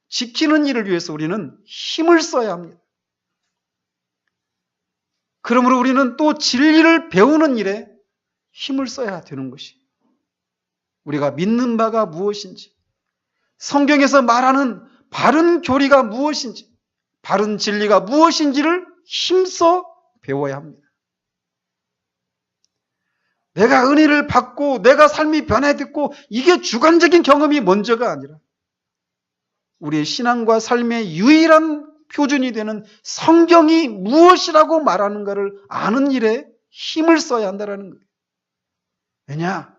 Speaker 1: 지키는 일을 위해서 우리는 힘을 써야 합니다. 그러므로 우리는 또 진리를 배우는 일에 힘을 써야 되는 것이, 우리가 믿는 바가 무엇인지, 성경에서 말하는 바른 교리가 무엇인지, 바른 진리가 무엇인지를 힘써 배워야 합니다. 내가 은혜를 받고 내가 삶이 변화됐고 이게 주관적인 경험이 먼저가 아니라 우리의 신앙과 삶의 유일한 표준이 되는 성경이 무엇이라고 말하는가를 아는 일에 힘을 써야 한다는 거예요. 왜냐?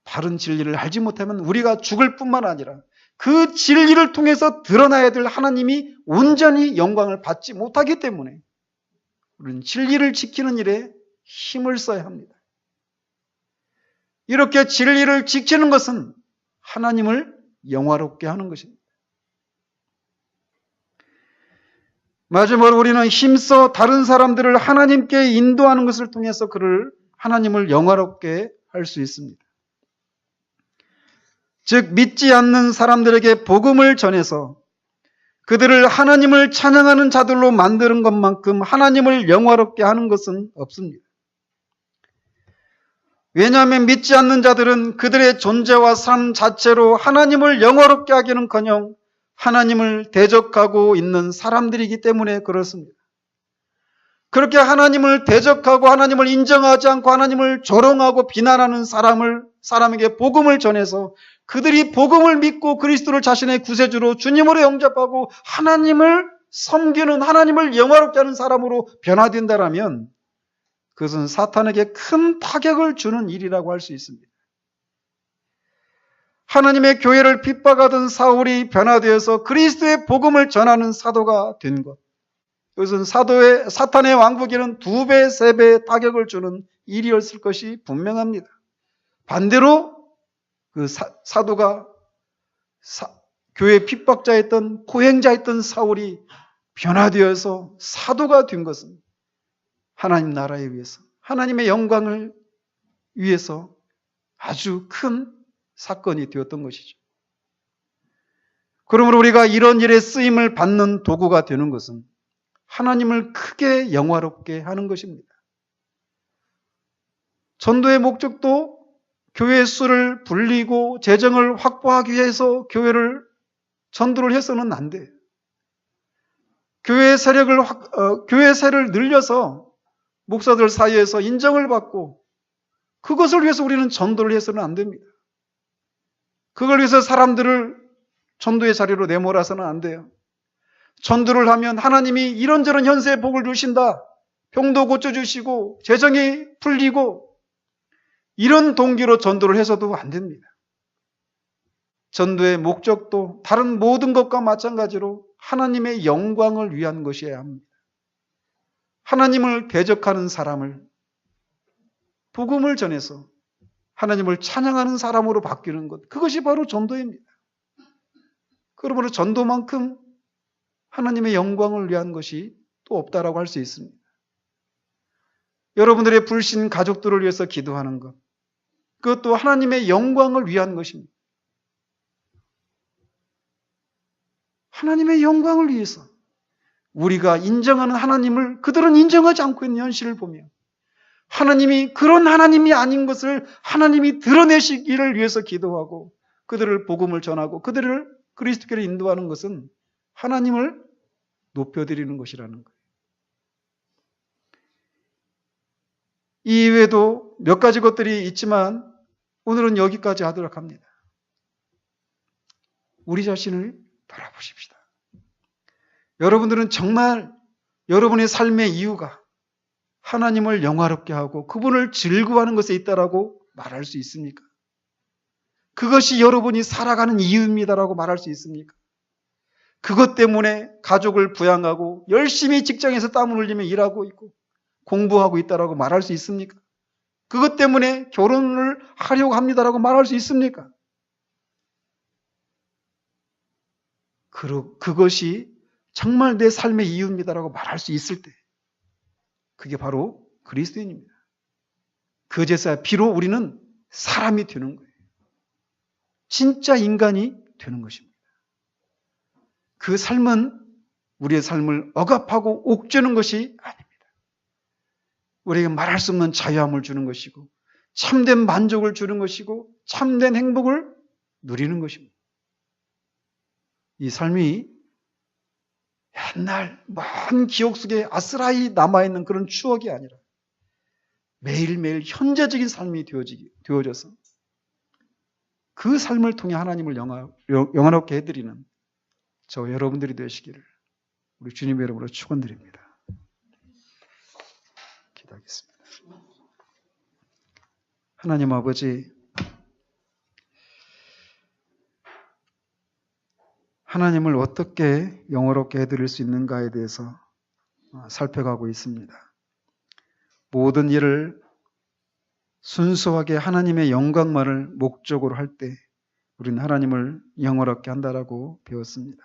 Speaker 1: 바른 진리를 알지 못하면 우리가 죽을 뿐만 아니라 그 진리를 통해서 드러나야 될 하나님이 온전히 영광을 받지 못하기 때문에 우리는 진리를 지키는 일에 힘을 써야 합니다. 이렇게 진리를 지키는 것은 하나님을 영화롭게 하는 것입니다. 마지막으로 우리는 힘써 다른 사람들을 하나님께 인도하는 것을 통해서 하나님을 영화롭게 할 수 있습니다. 즉 믿지 않는 사람들에게 복음을 전해서 그들을 하나님을 찬양하는 자들로 만드는 것만큼 하나님을 영화롭게 하는 것은 없습니다. 왜냐하면 믿지 않는 자들은 그들의 존재와 삶 자체로 하나님을 영화롭게 하기는커녕 하나님을 대적하고 있는 사람들이기 때문에 그렇습니다. 그렇게 하나님을 대적하고 하나님을 인정하지 않고 하나님을 조롱하고 비난하는 사람에게 복음을 전해서 그들이 복음을 믿고 그리스도를 자신의 구세주로 주님으로 영접하고 하나님을 섬기는, 하나님을 영화롭게 하는 사람으로 변화된다라면 그것은 사탄에게 큰 타격을 주는 일이라고 할 수 있습니다. 하나님의 교회를 핍박하던 사울이 변화되어서 그리스도의 복음을 전하는 사도가 된 것. 이것은 사탄의 왕국에는 2배, 3배 타격을 주는 일이었을 것이 분명합니다. 반대로 그 사도가 교회 핍박자였던 포행자였던 사울이 변화되어서 사도가 된 것은 하나님 나라에 위해서, 하나님의 영광을 위해서 아주 큰 사건이 되었던 것이죠. 그러므로 우리가 이런 일에 쓰임을 받는 도구가 되는 것은 하나님을 크게 영화롭게 하는 것입니다. 전도의 목적도 교회 수를 불리고 재정을 확보하기 위해서 전도를 해서는 안 돼요. 교회 세를 늘려서 목사들 사이에서 인정을 받고 그것을 위해서 우리는 전도를 해서는 안 됩니다. 그걸 위해서 사람들을 전도의 자리로 내몰아서는 안 돼요. 전도를 하면 하나님이 이런저런 현세의 복을 주신다. 병도 고쳐주시고 재정이 풀리고 이런 동기로 전도를 해서도 안 됩니다. 전도의 목적도 다른 모든 것과 마찬가지로 하나님의 영광을 위한 것이어야 합니다. 하나님을 대적하는 사람을 복음을 전해서 하나님을 찬양하는 사람으로 바뀌는 것, 그것이 바로 전도입니다. 그러므로 전도만큼 하나님의 영광을 위한 것이 또 없다라고 할 수 있습니다. 여러분들의 불신 가족들을 위해서 기도하는 것, 그것도 하나님의 영광을 위한 것입니다. 하나님의 영광을 위해서 우리가 인정하는 하나님을 그들은 인정하지 않고 있는 현실을 보며 하나님이 그런 하나님이 아닌 것을 하나님이 드러내시기를 위해서 기도하고 그들을 복음을 전하고 그들을 그리스도께로 인도하는 것은 하나님을 높여드리는 것이라는 거예요. 이 이외에도 몇 가지 것들이 있지만 오늘은 여기까지 하도록 합니다. 우리 자신을 돌아보십시다. 여러분들은 정말 여러분의 삶의 이유가 하나님을 영화롭게 하고 그분을 즐거워하는 것에 있다라고 말할 수 있습니까? 그것이 여러분이 살아가는 이유입니다라고 말할 수 있습니까? 그것 때문에 가족을 부양하고 열심히 직장에서 땀을 흘리며 일하고 있고 공부하고 있다라고 말할 수 있습니까? 그것 때문에 결혼을 하려고 합니다라고 말할 수 있습니까? 그것이 정말 내 삶의 이유입니다라고 말할 수 있을 때 그게 바로 그리스도인입니다. 그제서야 비로 우리는 사람이 되는 거예요. 진짜 인간이 되는 것입니다. 그 삶은 우리의 삶을 억압하고 옥죄는 것이 아닙니다. 우리에게 말할 수 없는 자유함을 주는 것이고 참된 만족을 주는 것이고 참된 행복을 누리는 것입니다. 이 삶이 옛날 먼 기억 속에 아스라이 남아있는 그런 추억이 아니라 매일매일 현재적인 삶이 되어져서 그 삶을 통해 하나님을 영화롭게 해드리는 저 여러분들이 되시기를 우리 주님의 이름으로 축원드립니다. 기도하겠습니다. 하나님 아버지, 하나님을 어떻게 영화롭게 해드릴 수 있는가에 대해서 살펴가고 있습니다. 모든 일을 순수하게 하나님의 영광만을 목적으로 할 때 우리는 하나님을 영화롭게 한다라고 배웠습니다.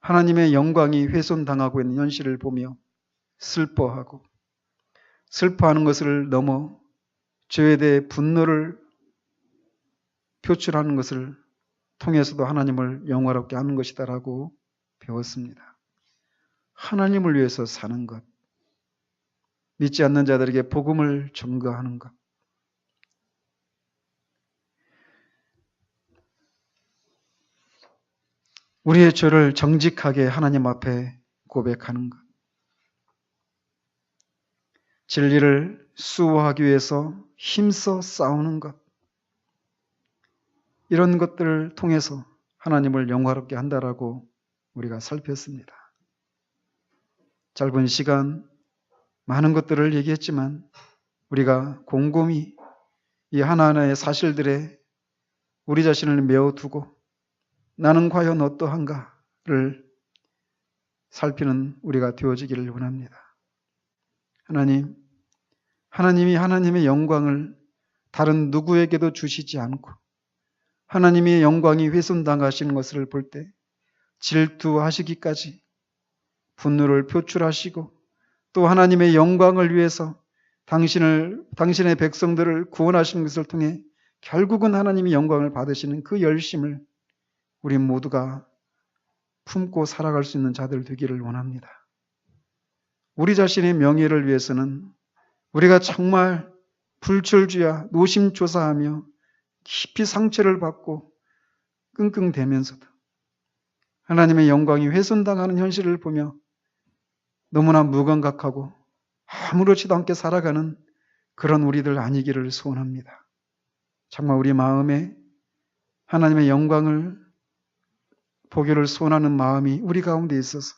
Speaker 1: 하나님의 영광이 훼손당하고 있는 현실을 보며 슬퍼하는 것을 넘어 죄에 대해 분노를 표출하는 것을 통해서도 하나님을 영화롭게 하는 것이다라고 배웠습니다. 하나님을 위해서 사는 것, 믿지 않는 자들에게 복음을 전가하는 것, 우리의 죄를 정직하게 하나님 앞에 고백하는 것, 진리를 수호하기 위해서 힘써 싸우는 것, 이런 것들을 통해서 하나님을 영화롭게 한다라고 우리가 살폈습니다. 짧은 시간 많은 것들을 얘기했지만 우리가 곰곰이 이 하나하나의 사실들에 우리 자신을 메워두고 나는 과연 어떠한가를 살피는 우리가 되어지기를 원합니다. 하나님이 하나님의 영광을 다른 누구에게도 주시지 않고 하나님의 영광이 훼손당하시는 것을 볼 때 질투하시기까지 분노를 표출하시고 또 하나님의 영광을 위해서 당신의 백성들을 구원하시는 것을 통해 결국은 하나님의 영광을 받으시는 그 열심을 우리 모두가 품고 살아갈 수 있는 자들 되기를 원합니다. 우리 자신의 명예를 위해서는 우리가 정말 불철주야 노심초사하며 깊이 상처를 받고 끙끙대면서도 하나님의 영광이 훼손당하는 현실을 보며 너무나 무감각하고 아무렇지도 않게 살아가는 그런 우리들 아니기를 소원합니다. 정말 우리 마음에 하나님의 영광을 보기를 소원하는 마음이 우리 가운데 있어서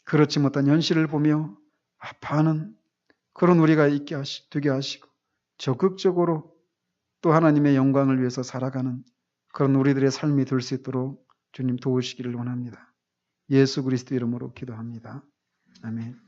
Speaker 1: 그렇지 못한 현실을 보며 아파하는 그런 우리가 되게 하시고 적극적으로 또 하나님의 영광을 위해서 살아가는 그런 우리들의 삶이 될 수 있도록 주님 도우시기를 원합니다. 예수 그리스도 이름으로 기도합니다. 아멘.